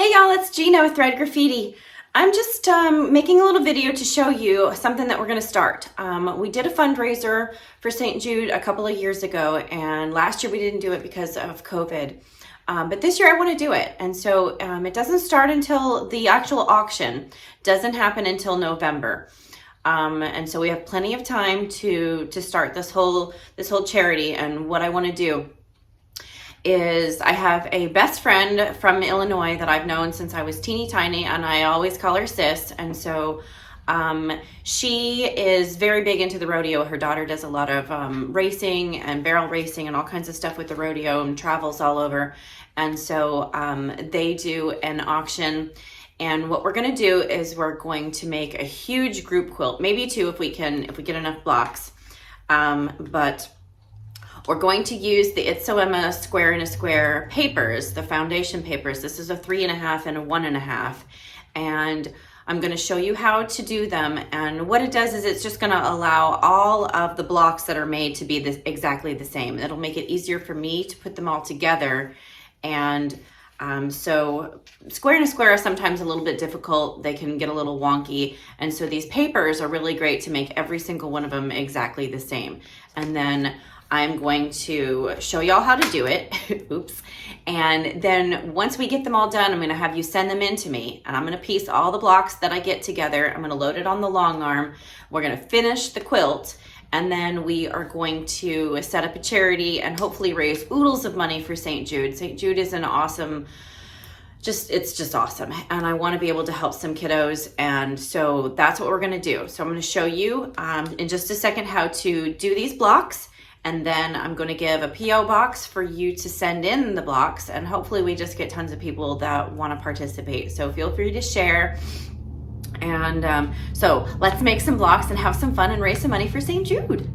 Hey y'all, it's Gina with Thread Graffiti. I'm just making a little video to show you something that we're going to start. We did a fundraiser for St. Jude a couple of years ago, and last year we didn't do it because of COVID. But this year I want to do it, and so it doesn't start until the actual auction doesn't happen until November. And so we have plenty of time to start this whole charity. And what I want to do is I have a best friend from Illinois that I've known since I was teeny tiny, and I always call her sis. And so she is very big into the rodeo. Her daughter does a lot of racing and barrel racing and all kinds of stuff with the rodeo and travels all over. And so they do an auction. And what we're going to do is we're going to make a huge group quilt, maybe two if we get enough blocks. But we're going to use the It's So Emma square in a square papers, the foundation papers. This is a 3.5 and a 1.5. And I'm going to show you how to do them. And what it does is it's just going to allow all of the blocks that are made to be exactly the same. It'll make it easier for me to put them all together. And so square in a square are sometimes a little bit difficult. They can get a little wonky. And so these papers are really great to make every single one of them exactly the same. And then I'm going to show y'all how to do it. Oops. And then once we get them all done, I'm going to have you send them in to me. And I'm going to piece all the blocks that I get together. I'm going to load it on the long arm. We're going to finish the quilt. And then we are going to set up a charity and hopefully raise oodles of money for St. Jude. St. Jude is an awesome, it's just awesome. And I want to be able to help some kiddos. And so that's what we're going to do. So I'm going to show you in just a second how to do these blocks. And then I'm going to give a P.O. box for you to send in the blocks. And hopefully we just get tons of people that want to participate. So feel free to share. And so let's make some blocks and have some fun and raise some money for St. Jude.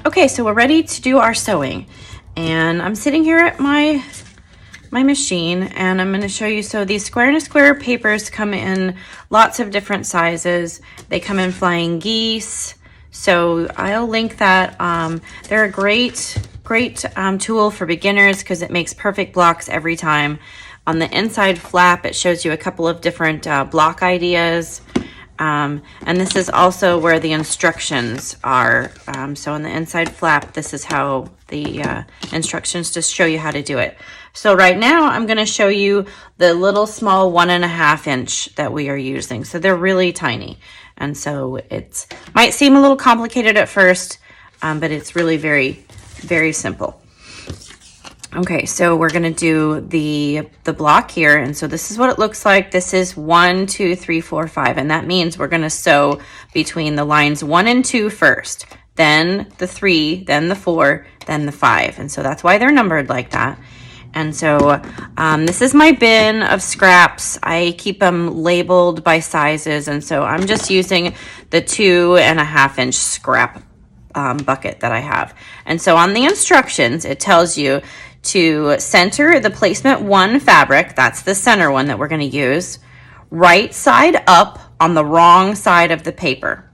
Okay, so we're ready to do our sewing. And I'm sitting here at my machine, and I'm going to show you. So these square in a square papers come in lots of different sizes. They come in flying geese. So I'll link that. They're a great tool for beginners because it makes perfect blocks every time. On the inside flap, it shows you a couple of different block ideas. And this is also where the instructions are. So on the inside flap, this is how the instructions just show you how to do it. So right now I'm going to show you the little small 1.5 inch that we are using. So they're really tiny. And so it might seem a little complicated at first, but it's really very, very simple. Okay, so we're going to do the block here. And so this is what it looks like. This is 1, 2, 3, 4, 5. And that means we're going to sew between the lines 1 and 2 first, then the 3, then the 4, then the 5. And so that's why they're numbered like that. And so this is my bin of scraps. I keep them labeled by sizes. And so I'm just using the 2.5 inch scrap bucket that I have. And so on the instructions, it tells you to center the placement 1 fabric. That's the center one that we're going to use. Right side up on the wrong side of the paper.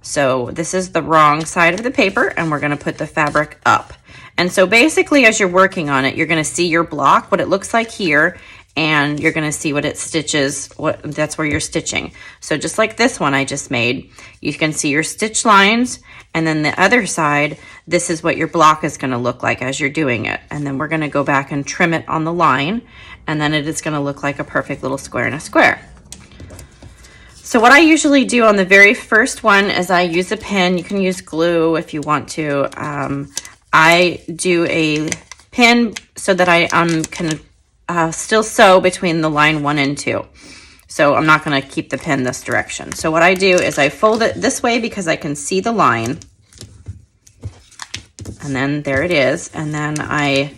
So this is the wrong side of the paper, and we're going to put the fabric up. And so basically as you're working on it, you're going to see your block, what it looks like here, and you're going to see what it stitches, that's where you're stitching. So just like this one I just made, you can see your stitch lines, and then the other side, this is what your block is going to look like as you're doing it. And then we're going to go back and trim it on the line, and then it is going to look like a perfect little square in a square. So what I usually do on the very first one is I use a pin. You can use glue if you want to. I do a pin so that I can still sew between the line 1 and 2. So I'm not going to keep the pin this direction. So what I do is I fold it this way because I can see the line. And then there it is. And then I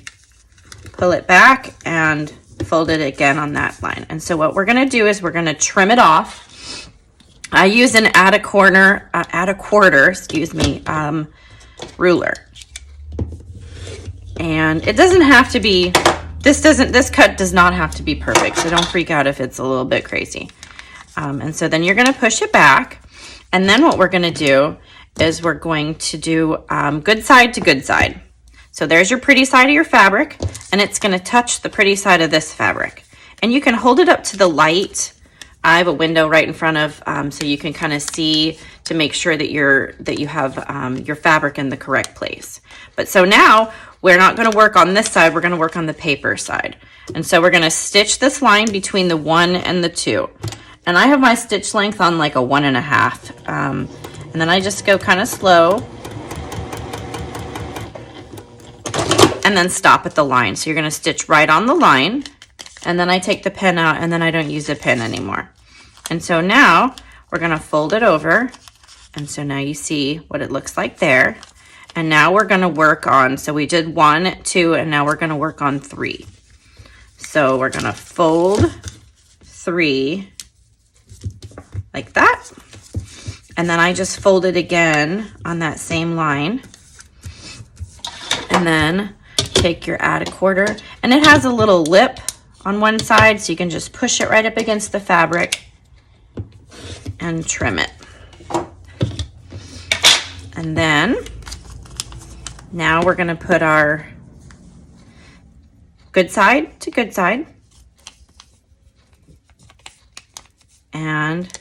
pull it back and fold it again on that line. And so what we're going to do is we're going to trim it off. I use an add a quarter, ruler. And it doesn't have to be, this cut does not have to be perfect, so don't freak out if it's a little bit crazy. And so then you're going to push it back, and then what we're going to do is we're going to do good side to good side. So there's your pretty side of your fabric, and it's going to touch the pretty side of this fabric. And you can hold it up to the light. I have a window right in front of, so you can kind of see to make sure that you have your fabric in the correct place. But so now we're not going to work on this side, we're going to work on the paper side. And so we're going to stitch this line between the 1 and the 2. And I have my stitch length on like a 1.5. And then I just go kind of slow and then stop at the line. So you're going to stitch right on the line, and then I take the pin out, and then I don't use a pin anymore. And so now we're going to fold it over. And so now you see what it looks like there. And now we're going to work on, so we did 1, 2, and now we're going to work on 3. So we're going to fold 3 like that. And then I just fold it again on that same line. And then take your add a quarter. And it has a little lip on one side, so you can just push it right up against the fabric and trim it. And then now we're going to put our good side to good side. And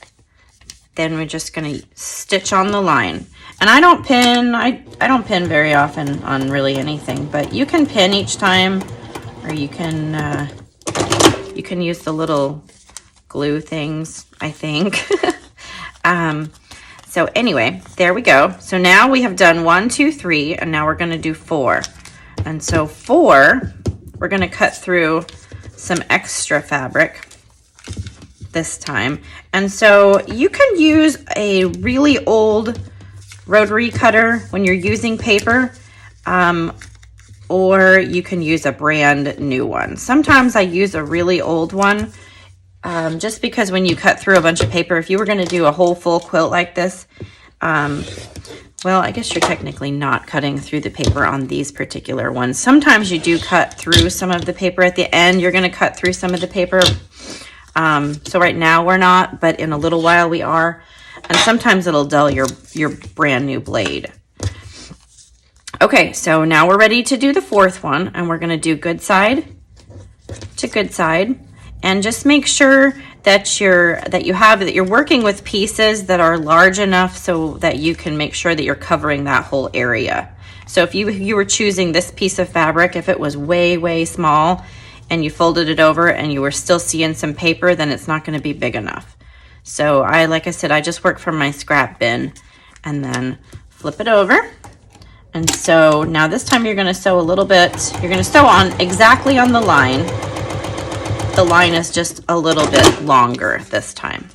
then we're just going to stitch on the line. And I don't pin, I don't pin very often on really anything, but you can pin each time, or you can use the little glue things, I think. So anyway, there we go. So now we have done 1, 2, 3, and now we're going to do 4. And so 4, we're going to cut through some extra fabric this time. And so you can use a really old rotary cutter when you're using paper, or you can use a brand new one. Sometimes I use a really old one, just because when you cut through a bunch of paper, if you were going to do a whole full quilt like this, well, I guess you're technically not cutting through the paper on these particular ones. Sometimes you do cut through some of the paper at the end. You're going to cut through some of the paper. So right now we're not, but in a little while we are. And sometimes it'll dull your brand new blade. Okay, so now we're ready to do the 4th one, and we're going to do good side to good side. And just make sure that you're working with pieces that are large enough so that you can make sure that you're covering that whole area. So if you were choosing this piece of fabric, if it was way, way small and you folded it over and you were still seeing some paper, then it's not going to be big enough. So like I said, I just work from my scrap bin and then flip it over. And so now this time you're going to sew a little bit. You're going to sew on exactly on the line. The line is just a little bit longer this time.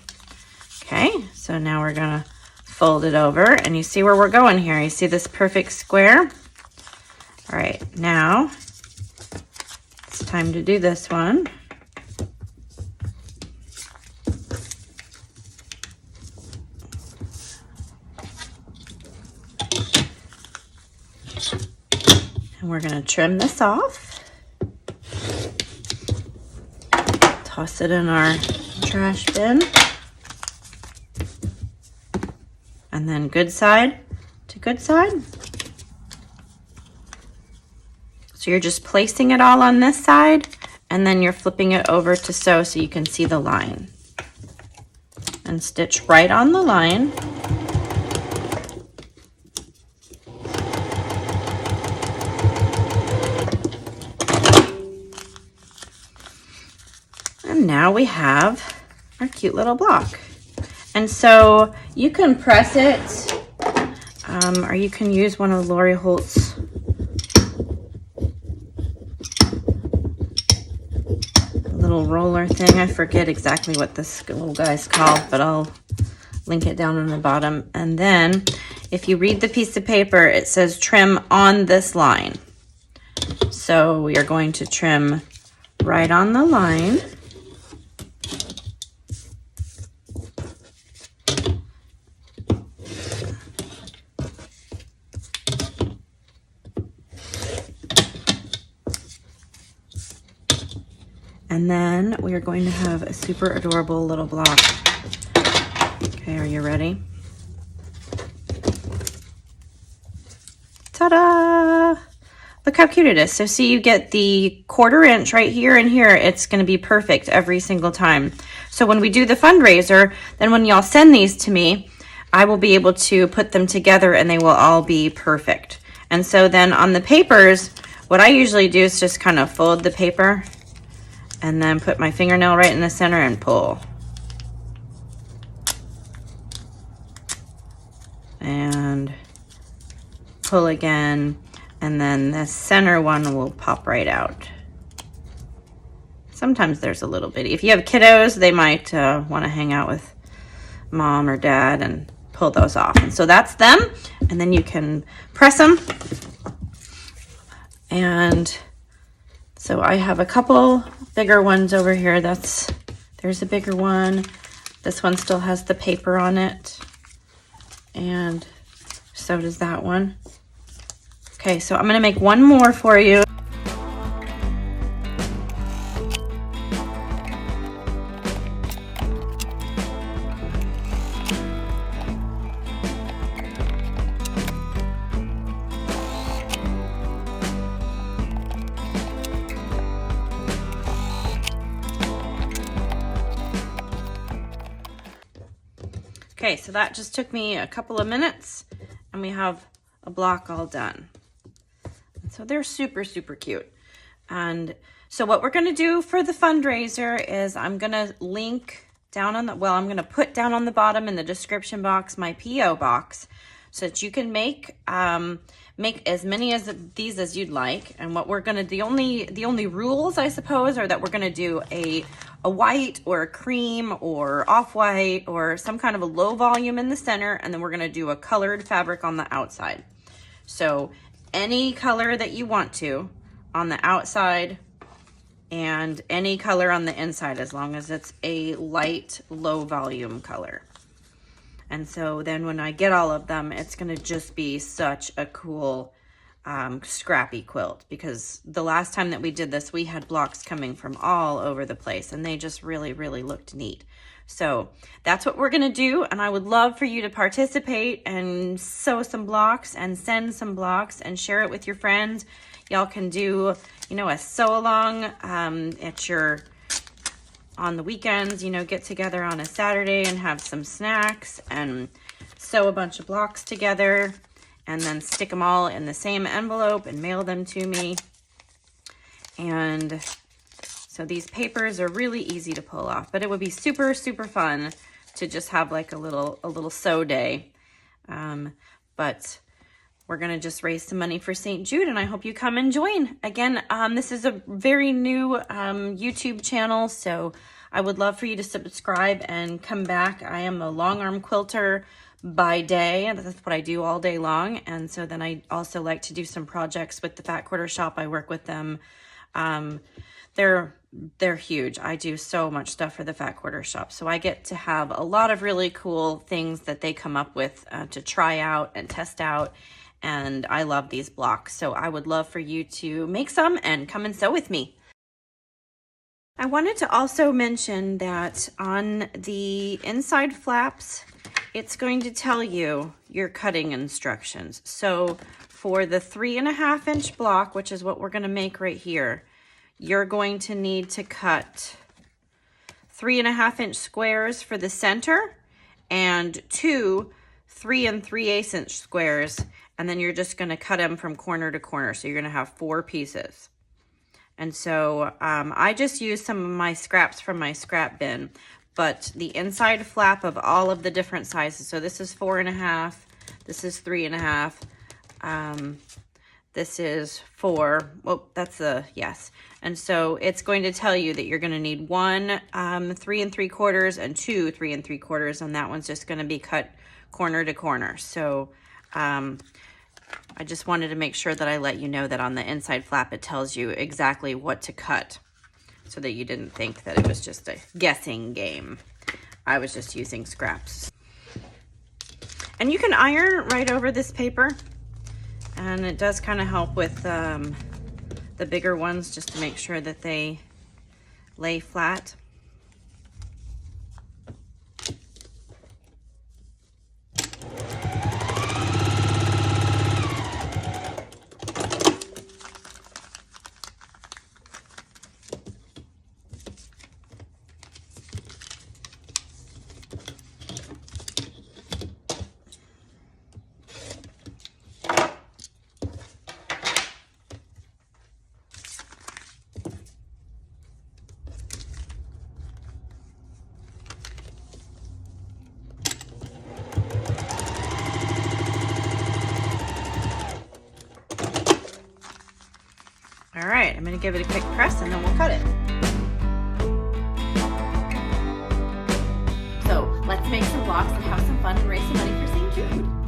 Okay, so now we're going to fold it over, and you see where we're going here. You see this perfect square? All right, now it's time to do this one. And we're going to trim this off. Toss it in our trash bin. And then good side to good side. So you're just placing it all on this side, and then you're flipping it over to sew so you can see the line. And stitch right on the line. And now we have our cute little block. And so you can press it, or you can use one of Lori Holt's little roller thing. I forget exactly what this little guy's called, but I'll link it down on the bottom. And then if you read the piece of paper, it says trim on this line. So we are going to trim right on the line. And then we are going to have a super adorable little block. Okay, are you ready? Ta-da! Look how cute it is. So see, you get the 1/4 inch right here and here. It's going to be perfect every single time. So when we do the fundraiser, then when y'all send these to me, I will be able to put them together and they will all be perfect. And so then on the papers, what I usually do is just kind of fold the paper and then put my fingernail right in the center and pull. And pull again. And then the center one will pop right out. Sometimes there's a little bitty. If you have kiddos, they might want to hang out with mom or dad and pull those off. And so that's them. And then you can press them. And so I have a couple bigger ones over here. There's a bigger one. This one still has the paper on it. And so does that one. Okay, so I'm going to make one more for you. Okay, so that just took me a couple of minutes and we have a block all done. So they're super, super cute. And so what we're going to do for the fundraiser is I'm going to link down on the, well, I'm going to put down on the bottom in the description box my P.O. box so that you can make as many of these as you'd like. And what we're going to, the only rules, I suppose, are that we're going to do a white or a cream or off-white or some kind of a low volume in the center, and then we're going to do a colored fabric on the outside. So any color that you want to on the outside and any color on the inside, as long as it's a light, low volume color. And so then when I get all of them, it's going to just be such a cool scrappy quilt, because the last time that we did this, we had blocks coming from all over the place and they just really, really looked neat. So that's what we're going to do. And I would love for you to participate and sew some blocks and send some blocks and share it with your friends. Y'all can do, you know, a sew along on the weekends, you know, get together on a Saturday and have some snacks and sew a bunch of blocks together and then stick them all in the same envelope and mail them to me. And so these papers are really easy to pull off, but it would be super, super fun to just have like a little sew day. But we're going to just raise some money for St. Jude, and I hope you come and join. Again, this is a very new YouTube channel, so I would love for you to subscribe and come back. I am a long arm quilter by day. That's what I do all day long. And so then I also like to do some projects with the Fat Quarter Shop. I work with them. They're huge. I do so much stuff for the Fat Quarter Shop. So I get to have a lot of really cool things that they come up with to try out and test out. And I love these blocks. So I would love for you to make some and come and sew with me. I wanted to also mention that on the inside flaps, it's going to tell you your cutting instructions. So for the 3.5 inch block, which is what we're going to make right here, you're going to need to cut 3.5 inch squares for the center and 2 3 3/8 inch squares. And then you're just going to cut them from corner to corner. So you're going to have 4 pieces. And so I just used some of my scraps from my scrap bin, but the inside flap of all of the different sizes. So this is 4.5, this is 3.5, this is 4. Well, that's the, yes. And so it's going to tell you that you're going to need 1 3 3/4 and 2 3 3/4, and that one's just going to be cut corner to corner. So I just wanted to make sure that I let you know that on the inside flap, it tells you exactly what to cut so that you didn't think that it was just a guessing game. I was just using scraps. And you can iron right over this paper, and it does kind of help with the bigger ones just to make sure that they lay flat. gonna give it a quick press and then we'll cut it. So let's make some blocks and have some fun and raise some money for St. Jude.